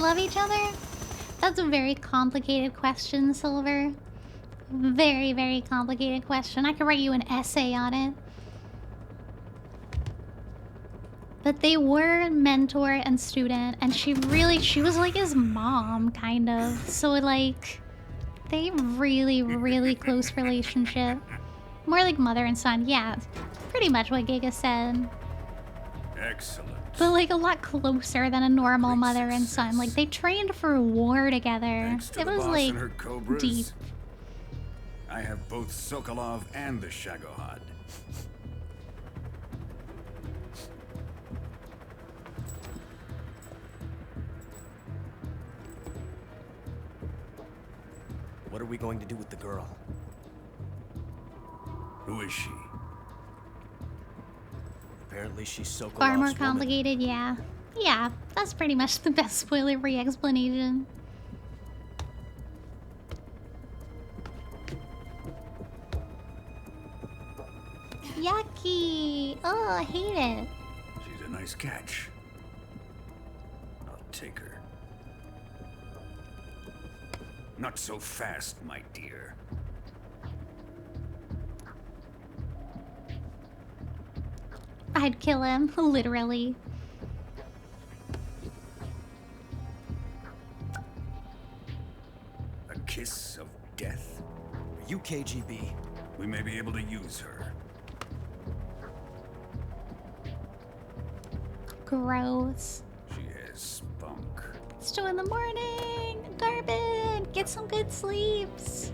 love each other? That's a very complicated question, Silver. Very, very complicated question. I could write you an essay on it. But they were mentor and student, and she was like his mom, kind of. So, like, they really, really close relationship. More like mother and son, yeah. Pretty much what Giga said. Excellent. But, like, a lot closer than a normal mother and son. Like, they trained for war together. It was, like, deep. I have both Sokolov and the Shagohod. What are we going to do with the girl? Who is she? Apparently she's Sokolov's Far more woman. complicated, yeah. Yeah, that's pretty much the best spoiler-free explanation. Yucky! Oh, I hate it. She's a nice catch. I'll take her. Not so fast, my dear. I'd kill him, literally. A kiss of death? Are you KGB? We may be able to use her. Gross. She has spunk. It's 2 in the morning! Garbin! Get some good sleeps!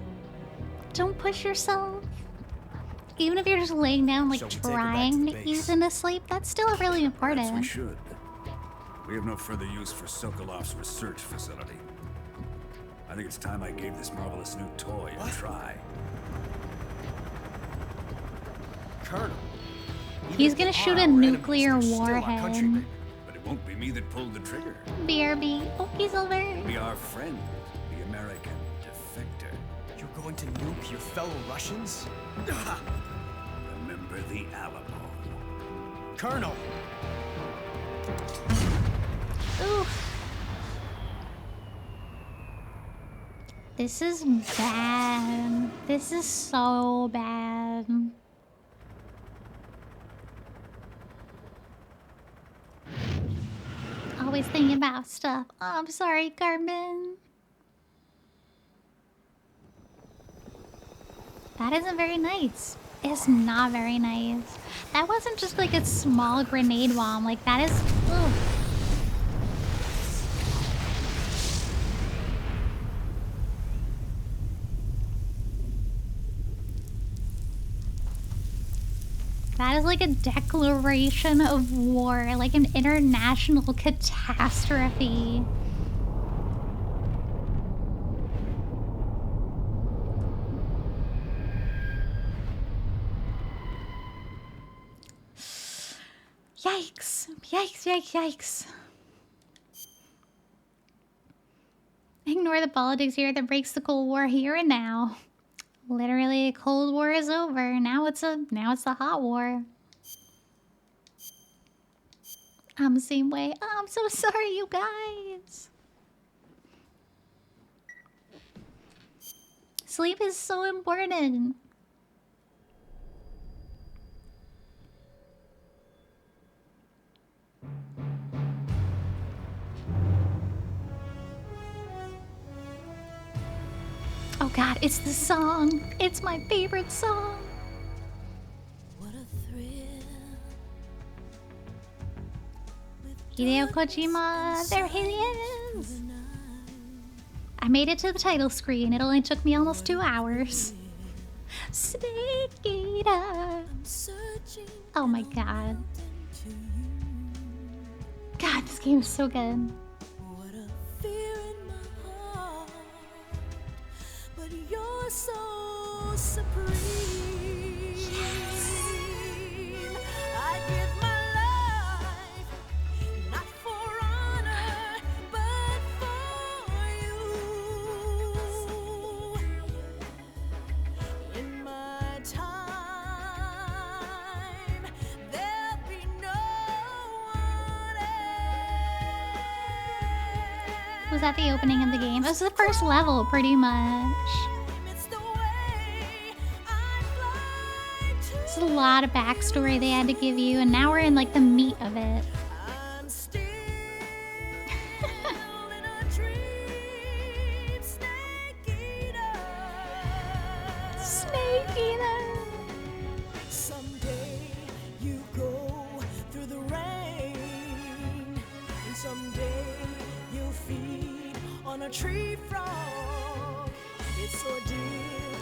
Don't push yourself. Even if you're just laying down, like, trying to ease into sleep, that's still really important. Yes, we should. We have no further use for Sokolov's research facility. I think it's time I gave this marvelous new toy a try. Colonel. He's gonna shoot a nuclear warhead. But it won't be me that pulled the trigger. BRB. Okay, Silver. It'll be our friend, the American defector. You're going to nuke your fellow Russians? Remember the Alamo. Colonel! Oof. This is bad. This is so bad. Always thinking about stuff. Oh, I'm sorry, Carmen. That isn't very nice. It's not very nice. That wasn't just like a small grenade bomb. Like, that is... Ugh. That is like a declaration of war, like an international catastrophe. Yikes. Yikes, yikes, yikes. Ignore the politics here that breaks the Cold War here and now. Literally, Cold War is over. Now it's the hot war. I'm the same way. Oh, I'm so sorry, you guys. Sleep is so important. Oh god, it's the song. It's my favorite song. What a thrill. Hideo Kojima, there he is. I made it to the title screen. It only took me almost 2 hours. Snake Eater. Oh my god. God, this game is so good. You're so supreme. Yes. I give my life not for honor, but for you. In my time, there'll be no one Was that the opening of the game? It was the first level, pretty much. It's the way I fly to. There's a lot of backstory they had to give you, and now we're in like the meat of it. I'm still in a dream, snake eater. Snake eater. Someday you go through the rain, and someday you'll feed on a tree frog. It's ordeal.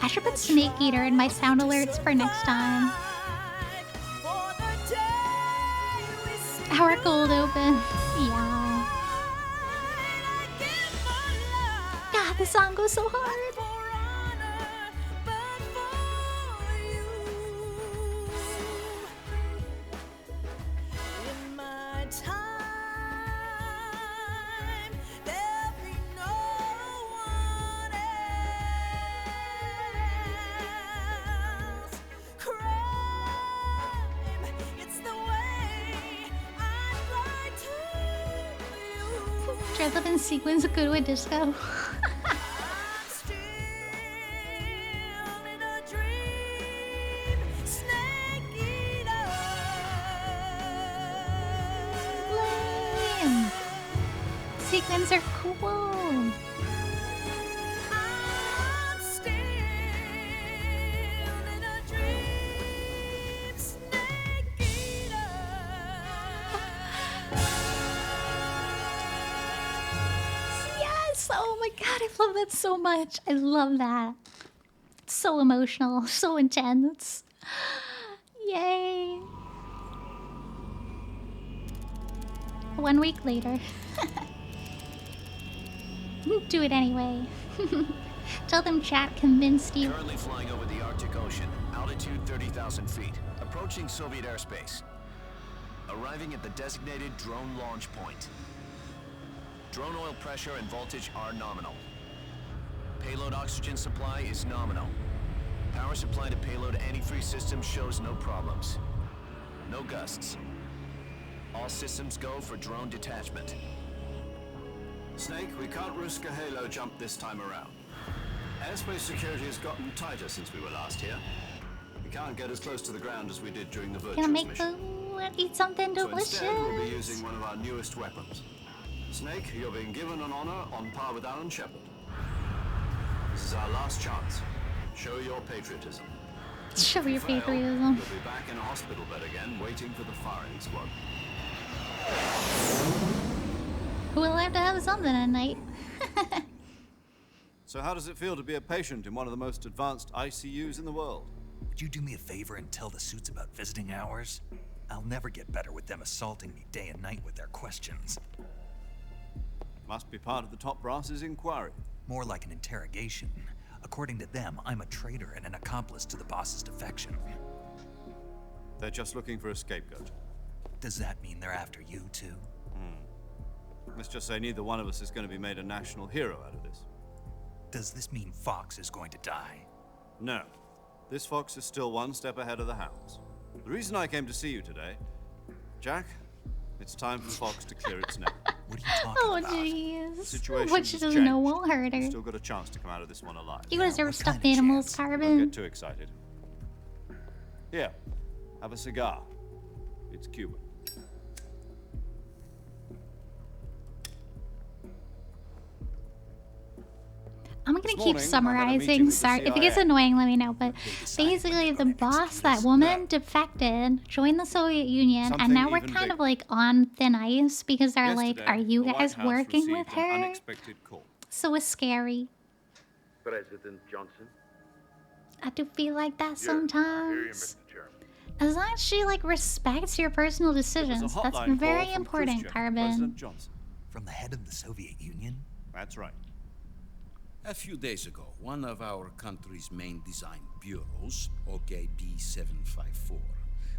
I should put Snake Eater in my sound alerts for next time. For the day we see Our cold open. Yeah. I give my life. God, the song goes so hard. For honor, but for you. In my time, there'll be no one else. Crime, it's the way I fly to you. Dress up in sequins, go to a disco. I'm still in a dream, snake eater. Lame. Sequins are cool. I'm still in a dream, snake eater. Yes! Oh my god, I love that so much. I love that. It's so emotional, so intense. Yay. 1 week later. Do it anyway. Tell them chat convinced you. Currently flying over the Arctic Ocean, altitude 30,000 feet, approaching Soviet airspace. Arriving at the designated drone launch point. Drone oil pressure and voltage are nominal. Payload oxygen supply is nominal. Power supply to payload antifreeze system shows no problems. No gusts. All systems go for drone detachment. Snake, we can't risk a halo jump this time around. Airspace security has gotten tighter since we were last here. We can't get as close to the ground as we did during the virtual Gonna make mission. food, eat something So delicious. instead, we'll be using one of our newest weapons. Snake, you're being given an honor on par with Alan Shepard. This is our last chance. Show your patriotism. Show your If you fail, patriotism. You'll be back in a hospital bed again, waiting for the firing squad. We'll have to have something at night. So how does it feel to be a patient in one of the most advanced ICUs in the world? Would you do me a favor and tell the suits about visiting hours? I'll never get better with them assaulting me day and night with their questions. Must be part of the top brass's inquiry. More like an interrogation. According to them, I'm a traitor and an accomplice to the boss's defection. They're just looking for a scapegoat. Does that mean they're after you too? Let's just say neither one of us is going to be made a national hero out of this. Does this mean Fox is going to die? No. This fox is still one step ahead of the hounds. The reason I came to see you today, Jack, it's time for Fox to clear its name. What are you talking Oh about? jeez. Situation What she has doesn't know changed. won't hurt her. You've still got a chance to come out of this one alive. You deserve what stuffed kind of animals, chance? Don't Carbon. get too excited. Here, have a cigar. It's Cuban. I'm gonna This keep morning, I had a meeting summarizing. with the Sorry, if it gets CIA. annoying, let me know. But decided basically, when the they're gonna boss, execute that us. woman, defected, joined the Soviet Union, and Something now we're even kind of bigger. like on thin ice because they're like, Yesterday, "Are you the White guys House working with received an her?" unexpected call. So it's scary. President Johnson. I do feel like that Here you, sometimes. Mr. Chairman. As long as she like respects your personal It was decisions, a that's hotline very call from important, Khrushchev, Carbon. President Johnson. From the head of the Soviet Union? That's right. A few days ago, one of our country's main design bureaus, OKB 754,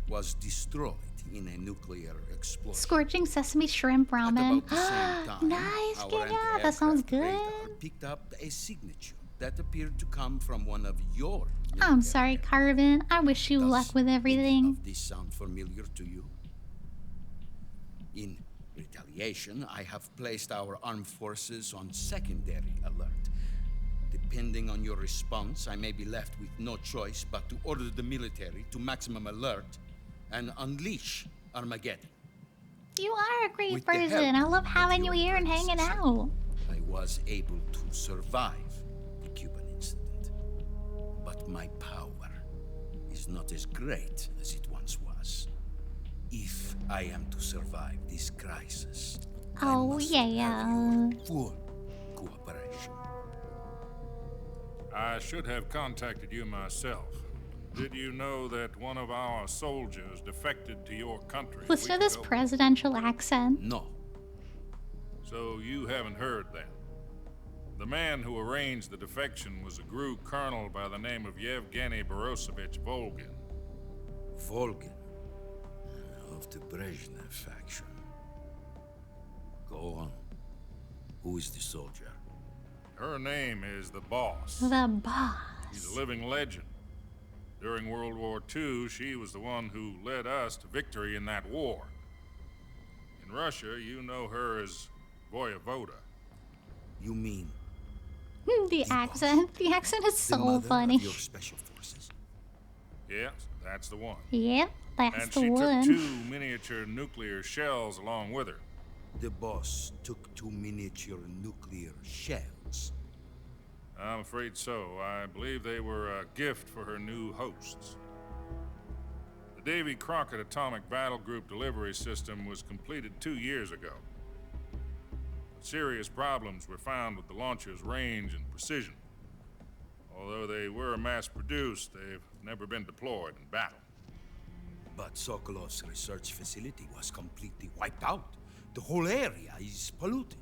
was destroyed in a nuclear explosion. Scorching sesame shrimp At ramen. about the same time, Nice, our yeah, that sounds anti-aircraft good. radar picked up a signature that appeared to come from one of your I'm military sorry, aircraft. Carbon. I wish you Does luck with any everything. of this sound familiar to you? In retaliation, I have placed our armed forces on secondary alert. Depending on your response, I may be left with no choice but to order the military to maximum alert and unleash Armageddon. You are a great With the help person. I love having of you your here and hanging predecessor, out. I was able to survive the Cuban incident. But my power is not as great as it once was. If I am to survive this crisis, I must have your full cooperation. I should have contacted you myself. Did you know that one of our soldiers defected to your country? Listen to this presidential accent. No. So you haven't heard that. The man who arranged the defection was a GRU colonel by the name of Yevgeny Borosovich Volgin. Volgin? Of the Brezhnev faction. Go on. Who is the soldier? Her name is the Boss. The Boss. She's a living legend. During World War II, she was the one who led us to victory in that war. In Russia, you know her as Voyevoda. You mean The accent. The accent is the so mother funny. of your special forces? Yes, that's the one. Yep, that's And the she one. took 2 miniature nuclear shells along with her. The boss took 2 miniature nuclear shells. I'm afraid so. I believe they were a gift for her new hosts. The Davy Crockett Atomic Battle Group delivery system was completed 2 years ago. Serious problems were found with the launcher's range and precision. Although they were mass-produced, they've never been deployed in battle. But Sokolov's research facility was completely wiped out. The whole area is polluted.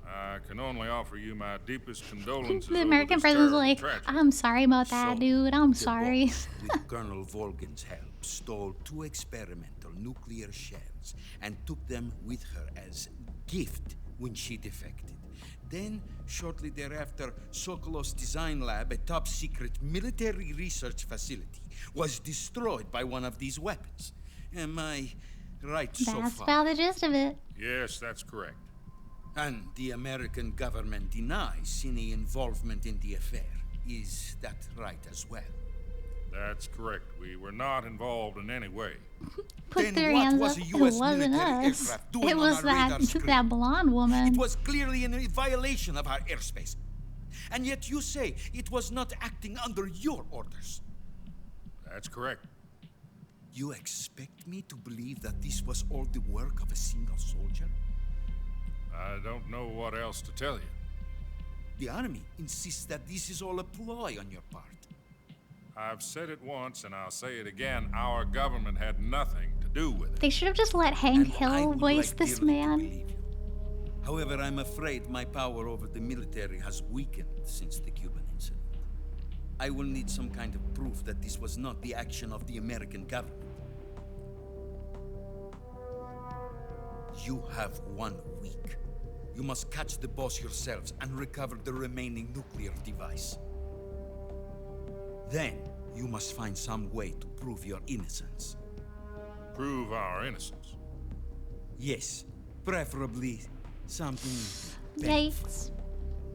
I can only offer you my deepest condolences. The over American this president's terrible like, tragedy. I'm sorry about that, So, dude. I'm the sorry. boss, with Colonel Volgin's help, stole 2 experimental nuclear shells and took them with her as gift when she defected. Then, shortly thereafter, Sokolov's design lab, a top-secret military research facility, was destroyed by one of these weapons. Am I right so That's far? about the gist of it. Yes, that's correct. And the American government denies any involvement in the affair. Is that right as well? That's correct. We were not involved in any way. Put Then their what hands was up. a It US wasn't military us. aircraft doing It on was our radar that screen? that blonde woman. It was clearly in a violation of our airspace. And yet you say it was not acting under your orders. That's correct. You expect me to believe that this was all the work of a single soldier? I don't know what else to tell you. The army insists that this is all a ploy on your part. I've said it once and I'll say it again. Our government had nothing to do with it. They should have just let Hank And I Hill would voice like this dearly to man. believe you. However, I'm afraid my power over the military has weakened since the Cuban incident. I will need some kind of proof that this was not the action of the American government. You have 1 week. You must catch the boss yourselves and recover the remaining nuclear device. Then, you must find some way to prove your innocence. Prove our innocence. Yes, preferably something better. Yikes.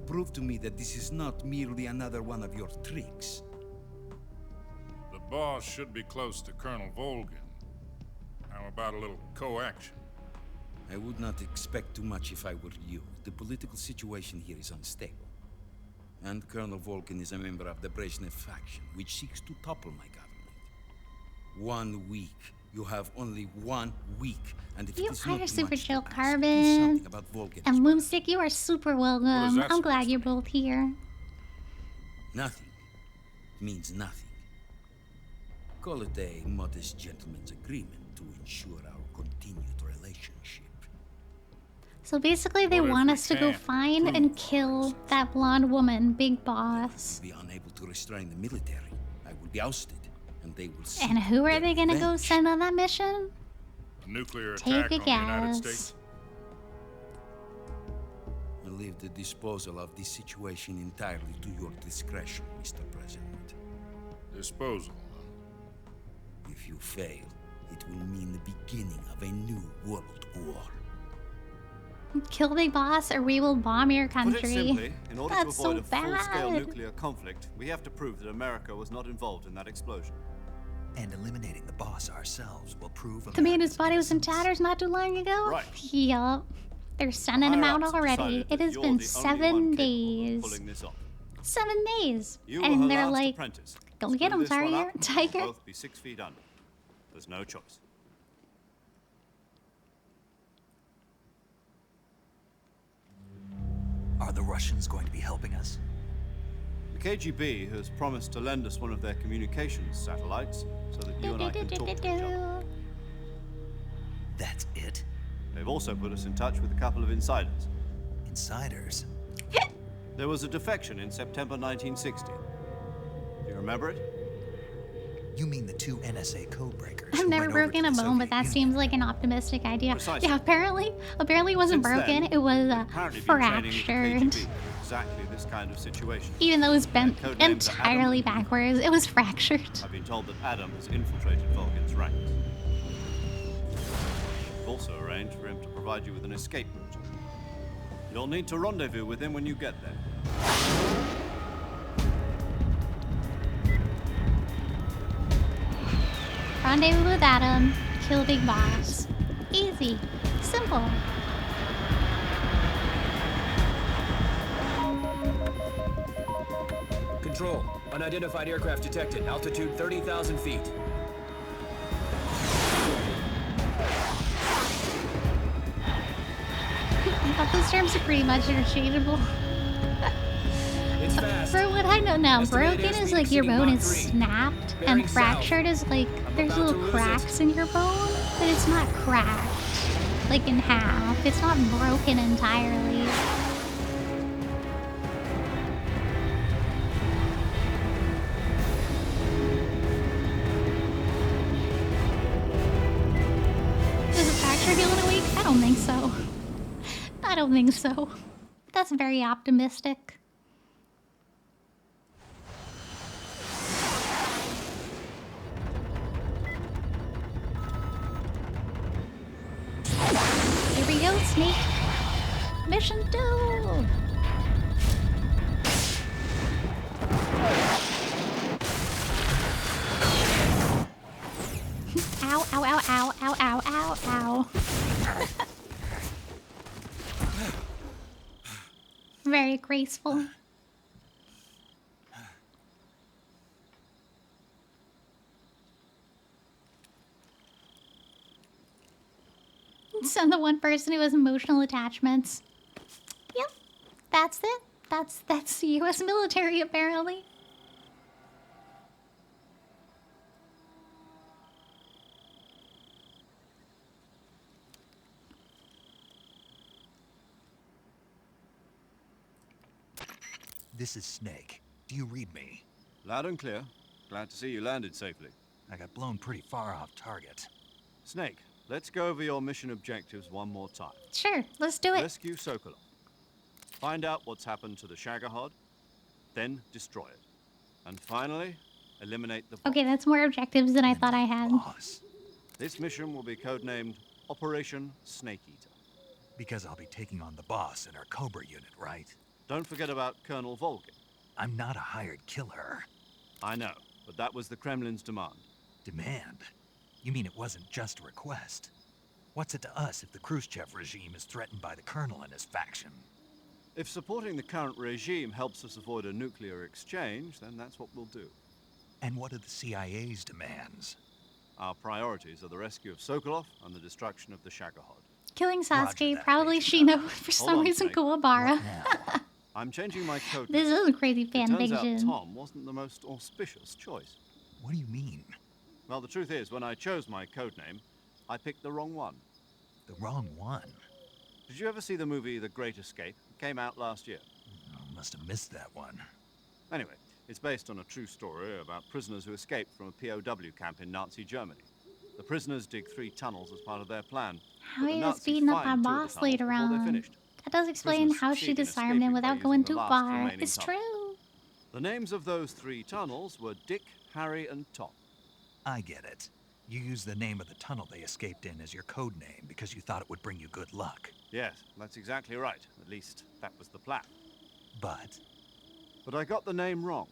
Prove to me that this is not merely another one of your tricks. The boss should be close to Colonel Volgin. How about a little co-action? I would not expect too much if I were you. The political situation here is unstable. And Colonel Volgin is a member of the Brezhnev faction, which seeks to topple my government. 1 week. You have only 1 week. And if You it is are not super much to chill, ask, do Carbon. something about Volgin as And well. Moonstick, you are super welcome. that I'm glad supposed you're to both here. Nothing means nothing. Call it a modest gentleman's agreement to ensure our continued relationship. So basically, they What if want we us to go can't find prove and kill ourselves? that blonde woman, Big Boss. Be unable to restrain the military. I will be ousted, and they will see. And who are their they gonna go revenge. send on that mission? A nuclear Take attack a on the United guess. States? I leave the disposal of this situation entirely to your discretion, Mr. President. Disposal. If you fail, it will mean the beginning of a new world war. Kill the boss or we will bomb your Put it country. simply, in order to That's avoid so a full-scale bad. nuclear conflict, we have to prove that America was not involved in that explosion. And eliminating the boss ourselves will prove The man whose America's body was in innocence. tatters not too long ago? Right. Yup. They're sending him out Higher-ups already. decided It that has you're been the only 7 one capable of days. pulling this off. 7 days. You were And her they're last like, apprentice. go get Screw him, this one Tiger. up, and Tiger. we'll both be 6 feet under. There's no choice. Are the Russians going to be helping us? The KGB has promised to lend us one of their communications satellites so that you and I can talk to each other. That's it? They've also put us in touch with a couple of insiders. Insiders? There was a defection in September 1960. Do you remember it? You mean the 2 NSA codebreakers? I've never broken a bone, but that seems like an optimistic idea. Precisely. Yeah, apparently it wasn't Since broken. then, It was apparently been training with the fractured. KGB for exactly this kind of situation. Even though it was bent Their code names are Adam entirely and Eve. backwards, it was fractured. I've been told that Adam has infiltrated Volgin's ranks. We've also arranged for him to provide you with an escape route. You'll need to rendezvous with him when you get there. Rendezvous with Adam, kill Big Boss. Easy. Simple. Control. Unidentified aircraft detected. Altitude 30,000 feet. I thought those terms are pretty much interchangeable. It's fast. For what I know now, Estimated broken is airspeed like your exceeding bone Mach is 3. snapped, Bearing and fractured is like there's about to little lose cracks in your bone, but it's not cracked, like in half. It's not broken entirely. Does a fracture heal in a week? I don't think so. I don't think so. That's very optimistic. Here we go, Snake. Mission 2! Ow, ow, ow, ow, ow, ow, ow, ow. Very graceful. Send the one person who has emotional attachments. Yep, that's it. That's the U.S. military apparently. This is Snake. Do you read me? Loud and clear. Glad to see you landed safely. I got blown pretty far off target. Snake, let's go over your mission objectives one more time. Sure, let's do it. Rescue Sokolov. Find out what's happened to the Shagohod, then destroy it. And finally, eliminate the boss. Okay, that's more objectives than I thought I had. Boss. This mission will be codenamed Operation Snake Eater. Because I'll be taking on the boss in our Cobra unit, right? Don't forget about Colonel Volgin. I'm not a hired killer. I know, but that was the Kremlin's demand. Demand? You mean it wasn't just a request? What's it to us if the Khrushchev regime is threatened by the Colonel and his faction? If supporting the current regime helps us avoid a nuclear exchange, then that's what we'll do. And what are the CIA's demands? Our priorities are the rescue of Sokolov and the destruction of the Shagohod. Killing Sasuke, that, probably Major. Shino, for Hold some on, reason Snake. Kuwabara. I'm changing my code This name. is a crazy It fan turns out fiction. Tom wasn't the most auspicious choice. What do you mean? Well, the truth is, when I chose my code name, I picked the wrong one. The wrong one? Did you ever see the movie The Great Escape? It came out last year. I must have missed that one. Anyway, it's based on a true story about prisoners who escaped from a POW camp in Nazi Germany. The prisoners dig 3 tunnels as part of their plan. How but the he was Nazis beating up find my 2 of the boss tunnels later before they're on. finished. That does explain Prisoners how she succeed in disarmed him escaping by without using going the too last far. remaining It's tunnel. true. The names of those 3 tunnels were Dick, Harry, and Tom. I get it. You used the name of the tunnel they escaped in as your code name because you thought it would bring you good luck. Yes, that's exactly right. At least, that was the plan. But But I got the name wrong.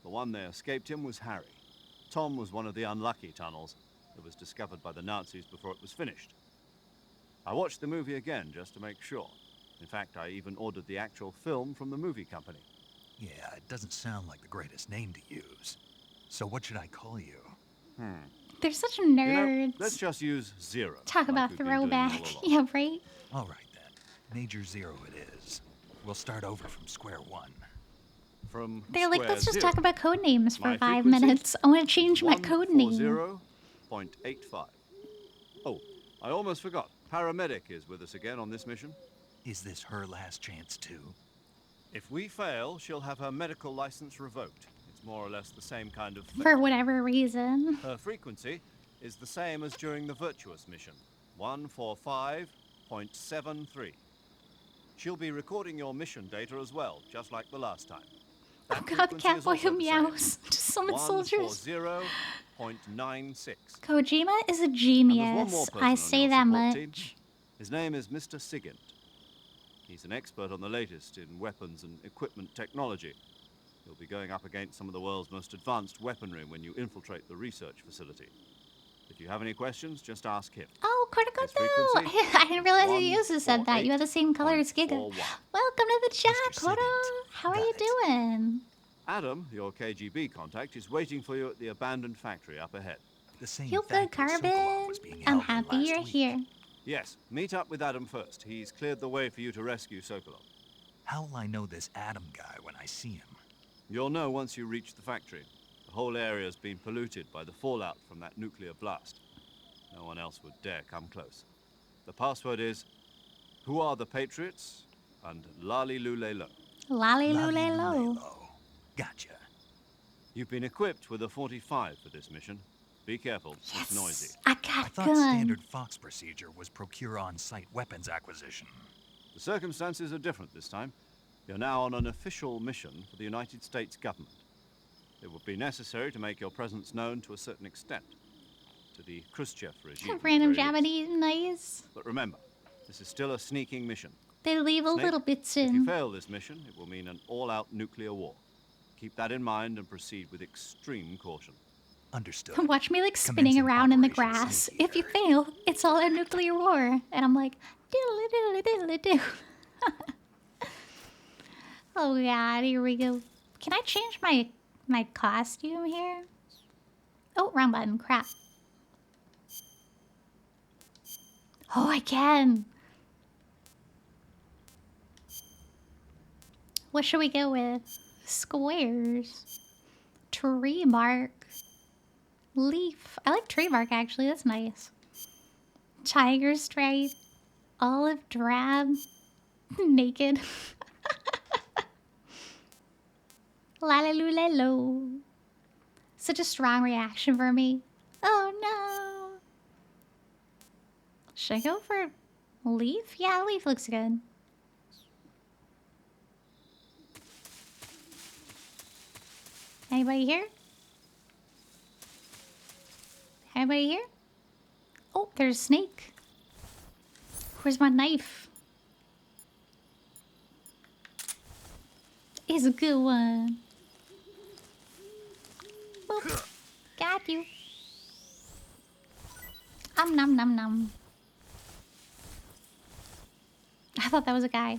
The one they escaped in was Harry. Tom was one of the unlucky tunnels that was discovered by the Nazis before it was finished. I watched the movie again just to make sure. In fact, I even ordered the actual film from the movie company. yeah, it doesn't sound like the greatest name to use. So what should I call you? They're such You know, nerds. let's just use Zero. Talk like about we've been doing all throwback. along. Yeah, right? All right then. Major Zero it is. We'll start over from square one. From They're like, square let's just zero. talk about code names for My 5 frequency minutes. I want to change my code name. 140.85. Oh, I almost forgot. Paramedic is with us again on this mission. Is this her last chance too? If we fail, she'll have her medical license revoked. It's more or less the same kind of fate. For whatever reason. Her frequency is the same as during the Virtuous mission, 145.73. She'll be recording your mission data as well, just like the last time. Oh god, Catboy who meows. Just summon soldiers. 140.96. Kojima is a And there's one more genius. person I on say your that support team. much. His name is Mr. Sigint. He's an expert on the latest in weapons and equipment technology. You'll be going up against some of the world's most advanced weaponry when you infiltrate the research facility. If you have any questions, just ask him. Oh, Cortico, His frequency, I didn't realize you used to said that. You have the same color as Giga. 148.41. Welcome to the chat, Mr. Koto. Sigint. How are Got you it. doing? Adam, your KGB contact, is waiting for you at the abandoned factory up ahead. The same Feel good, factory Sokolov Carbon. was being I'm held in happy last you're week. here. Yes, meet up with Adam first. He's cleared the way for you to rescue Sokolov. How'll I know this Adam guy when I see him? You'll know once you reach the factory. The whole area's been polluted by the fallout from that nuclear blast. No one else would dare come close. The password is, "Who are the Patriots?" and "Lali Lule Lo." Lolly lule low. Lalo. Gotcha. You've been equipped with a 45 for this mission. Be careful, it's noisy. I I got thought gun. standard Fox procedure was procure on-site weapons acquisition. The circumstances are different this time. You're now on an official mission for the United States government. It would be necessary to make your presence known to a certain extent. To the Khrushchev regime. at the Random very least. Japanese nice. But remember, this is still a sneaking mission. They leave a Snake, little bits If you in. fail this mission, it will mean an all-out nuclear war. Keep that in mind and proceed with extreme caution. Understood. Watch me like spinning Commencing around in the Operation grass. Snake If you fail, it's all a nuclear war. And I'm like, diddly diddly diddly do. Oh god, here we go. Can I change my costume here? Oh, wrong button. Crap. Oh, I can. What should we go with? Squares. Tree bark. Leaf. I like tree bark actually. That's nice. Tiger stripe. Olive drab. Naked. Lalulelo. Such a strong reaction for me. Oh no. Should I go for leaf? Yeah, leaf looks good. Anybody here? Anybody here? Oh, there's a snake. Where's my knife? It's a good one. Boop. Got you. Nom nom nom. I thought that was a guy.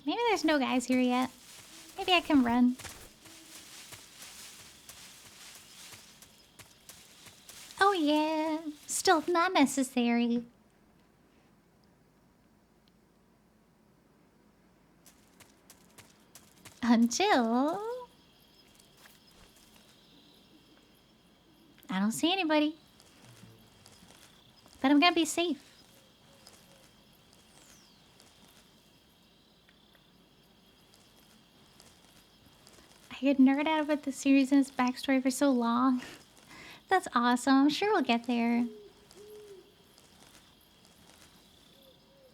Maybe there's no guys here yet. Maybe I can run. Oh yeah, still not necessary. Until I don't see anybody. But I'm gonna be safe. I could nerd out about the series and its backstory for so long. That's awesome. I'm sure we'll get there.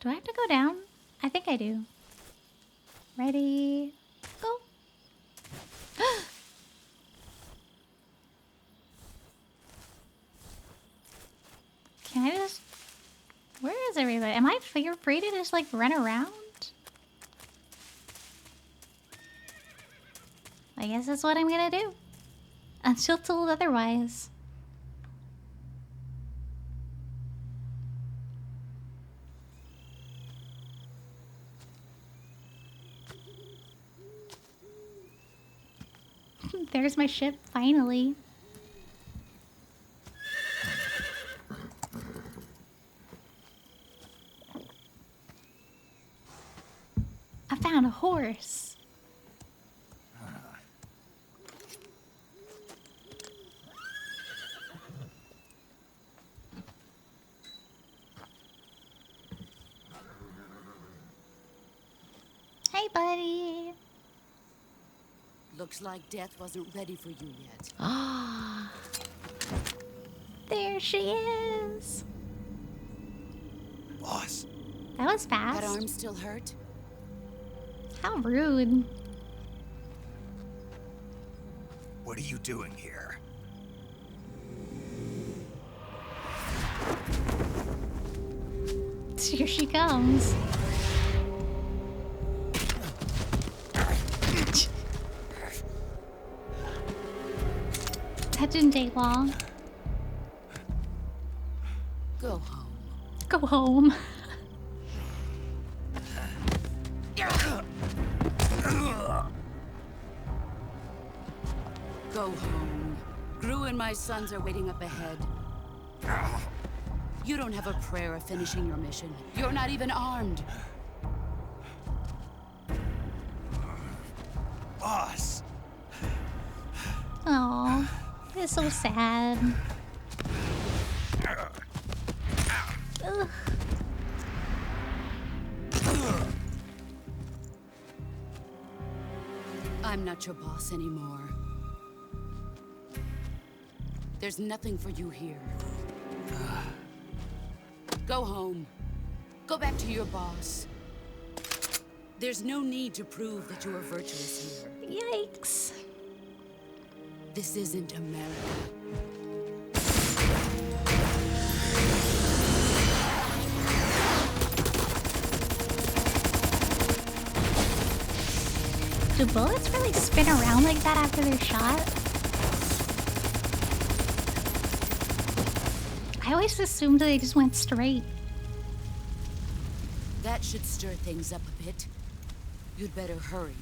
Do I have to go down? I think I do. Ready? Go. is everybody? Am I free to just like run around? I guess that's what I'm gonna do. Until told otherwise. There's my ship, finally. I found a horse. Hey, buddy. Looks like death wasn't ready for you yet. Ah, there she is. Boss. That was fast. That arm still hurt? How rude. What are you doing here? Here she comes. That didn't take long. Go home. Go home. Go home. Gru and my sons are waiting up ahead. You don't have a prayer of finishing your mission. You're not even armed. Boss. Oh, it's so sad. Ugh. I'm not your boss anymore. There's nothing for you here. Go home. Go back to your boss. There's no need to prove that you are virtuous here. Yikes. This isn't America. Do bullets really spin around like that after they're shot? I always assumed they just went straight. That should stir things up a bit. You'd better hurry.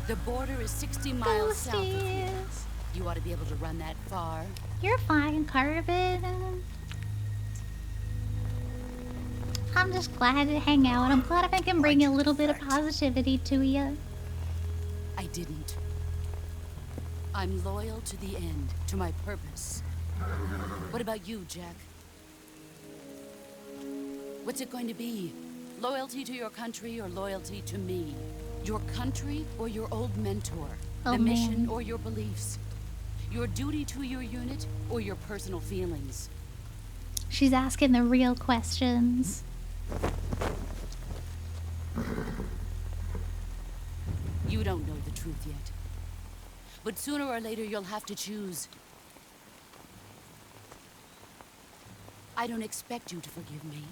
The border is 60 miles south of here. You ought to be able to run that far. You're fine, Carbon. I'm just glad to hang out. I'm glad if I can bring a little bit of positivity to you. I didn't. I'm loyal to the end, to my purpose. What about you, Jack? What's it going to be? Loyalty to your country or loyalty to me? Your country or your old mentor? Oh, the mission man. or your beliefs? Your duty to your unit or your personal feelings? She's asking the real questions. You don't know the truth yet. But sooner or later you'll have to choose. I don't expect you to forgive me.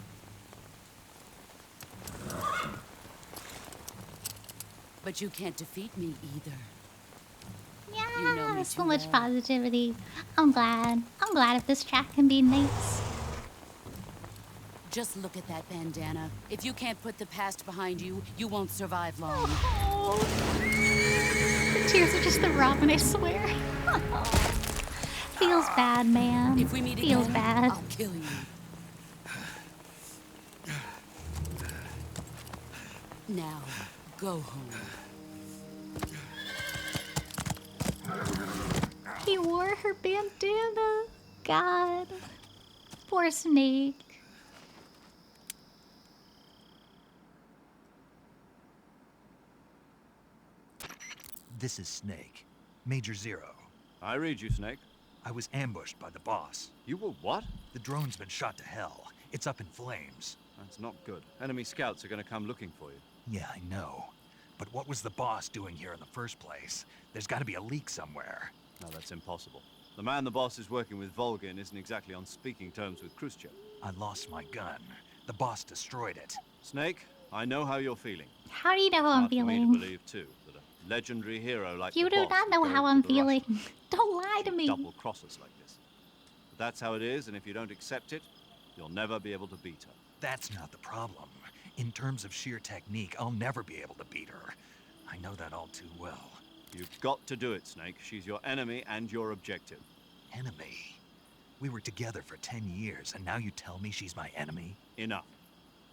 But you can't defeat me either. Yeah, You know me so too much well. positivity. I'm glad. I'm glad if this chat can be nice. Just look at that bandana. If you can't put the past behind you, you won't survive long. Oh. The tears are just the ramen, I swear. Feels bad, man. If we meet Feels again, bad. I'll kill you. Now, go home. He wore her bandana. God. Poor Snake. This is Snake. Major Zero. I read you, Snake. I was ambushed by the boss. You were what? The drone's been shot to hell. It's up in flames. That's not good. Enemy scouts are going to come looking for you. Yeah, I know. But what was the boss doing here in the first place? There's got to be a leak somewhere. No, that's impossible. The man the boss is working with, Volgin, isn't exactly on speaking terms with Khrushchev. I lost my gun. The boss destroyed it. Snake, I know how you're feeling. How do you know how I'm Hard for me feeling? to believe, too, that a legendary hero like You the do boss not would know go how to I'm the feeling. Russians. Don't lie to me. Double cross us like this. But that's how it is, and if you don't accept it, you'll never be able to beat her. That's not the problem. In terms of sheer technique, I'll never be able to beat her. I know that all too well. You've got to do it, Snake. She's your enemy and your objective. Enemy? We were together for 10 years, and now you tell me she's my enemy? Enough.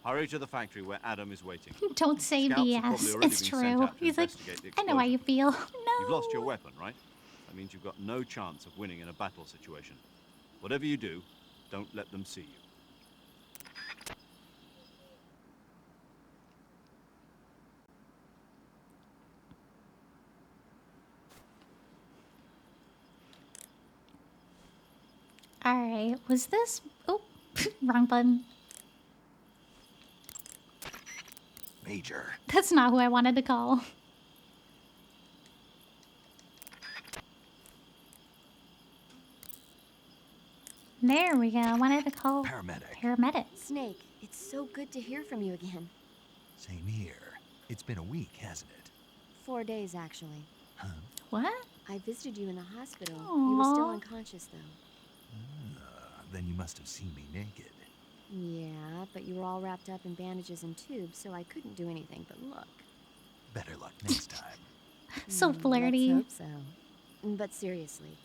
Hurry to the factory where Adam is waiting. Don't say Scouts have probably BS. already It's been sent true. out to He's like, investigate the I know how you feel. No. You've lost your weapon, right? That means you've got no chance of winning in a battle situation. Whatever you do, don't let them see you. Alright, was this... Oh, wrong button. Major. That's not who I wanted to call. There we go. I wanted to call... Paramedic. Paramedic. Snake, it's so good to hear from you again. Same here. It's been a week, hasn't it? 4 days, actually. Huh? What? I visited you in the hospital. You were still Aww. unconscious, though. Then you must have seen me naked. Yeah, but you were all wrapped up in bandages and tubes, so I couldn't do anything but look. Better luck next time. So flirty. Let's hope so. But seriously,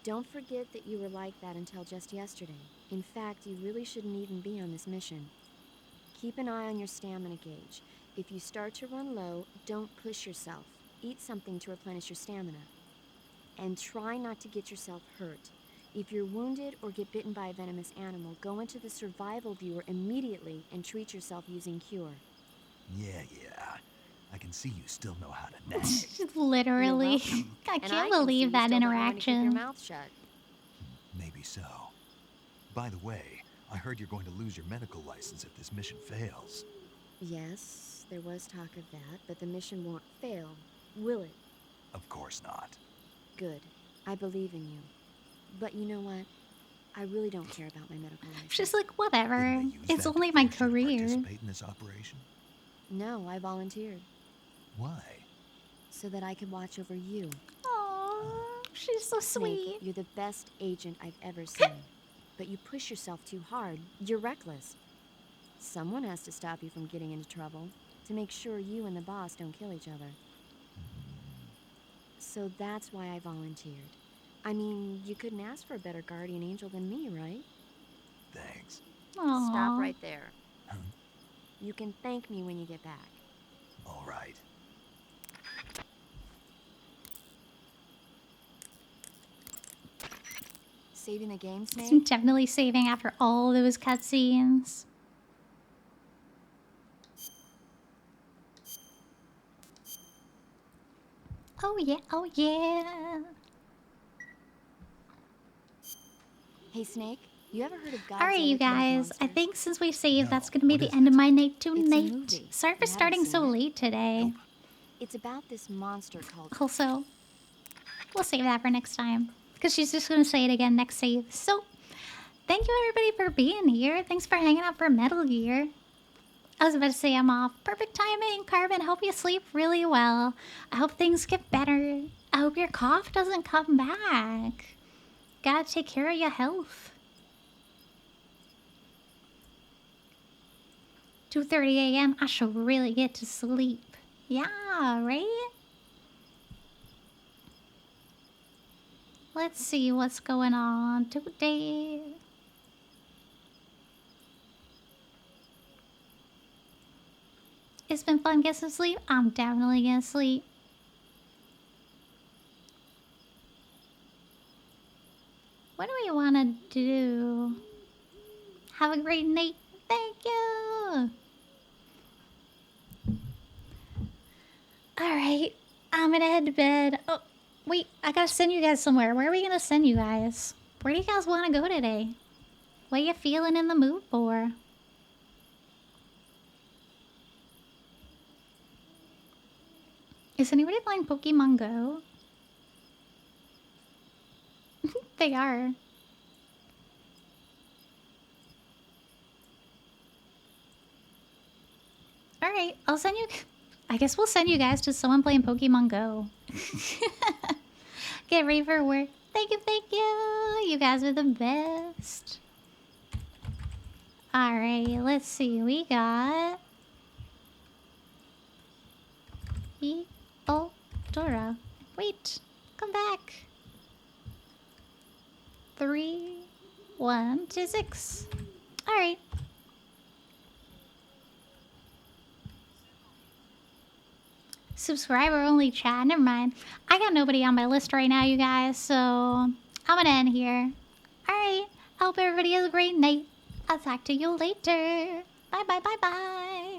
don't forget that you were like that until just yesterday. In fact, you really shouldn't even be on this mission. Keep an eye on your stamina gauge. If you start to run low, don't push yourself. Eat something to replenish your stamina. And try not to get yourself hurt. If you're wounded or get bitten by a venomous animal, go into the survival viewer immediately and treat yourself using Cure. Yeah. I can see you still know how to nag. Literally. I And can't can see believe you that still don't know when to keep your interaction. mouth shut. Maybe so. By the way, I heard you're going to lose your medical license if this mission fails. Yes, there was talk of that, but the mission won't fail, will it? Of course not. Good. I believe in you. But you know what? I really don't care about my medical license. She's like, whatever. Use It's that only to my force you to career. participate in this operation? No, I volunteered. Why? So that I could watch over you. Aww, she's so sweet. Snake, you're the best agent I've ever seen. But you push yourself too hard. You're reckless. Someone has to stop you from getting into trouble. To make sure you and the boss don't kill each other. So that's why I volunteered. I mean, you couldn't ask for a better guardian angel than me, right? Thanks. Aww. Stop right there. Huh? You can thank me when you get back. All right. Saving the game, It's Snake? definitely saving after all those cutscenes. Oh yeah, oh yeah. Hey, Snake, you ever heard of Godzilla? Alright, you King of guys. I Monsters? think since we saved, No, that's gonna be what the is end of it? my night It's a tonight. movie. Sorry for You starting haven't so seen it? late today. It's about this monster called... Also, we'll save that for next time. Because she's just gonna say it again next save. So, thank you everybody for being here. Thanks for hanging out for Metal Gear. I was about to say I'm off. Perfect timing, Carbon. Hope you sleep really well. I hope things get better. I hope your cough doesn't come back. Gotta take care of your health. 2:30 a.m. I should really get to sleep. Yeah, right? Let's see what's going on today. It's been fun getting some sleep. I'm definitely gonna sleep. What do we want to do? Have a great night. Thank you. Alright, I'm gonna head to bed. Oh, wait, I gotta send you guys somewhere. Where are we gonna send you guys? Where do you guys want to go today? What are you feeling in the mood for? Is anybody playing Pokemon Go? They are. Alright, I'll send you... I guess we'll send you guys to someone playing Pokemon Go. Get ready for work. Thank you, thank you. You guys are the best. Alright, let's see. We got... Dora. Wait, come back. 3, 1, 2, 6. Alright. Subscriber only chat. Never mind. I got nobody on my list right now, you guys, so I'm gonna end here. Alright. I hope everybody has a great night. I'll talk to you later. Bye bye bye bye.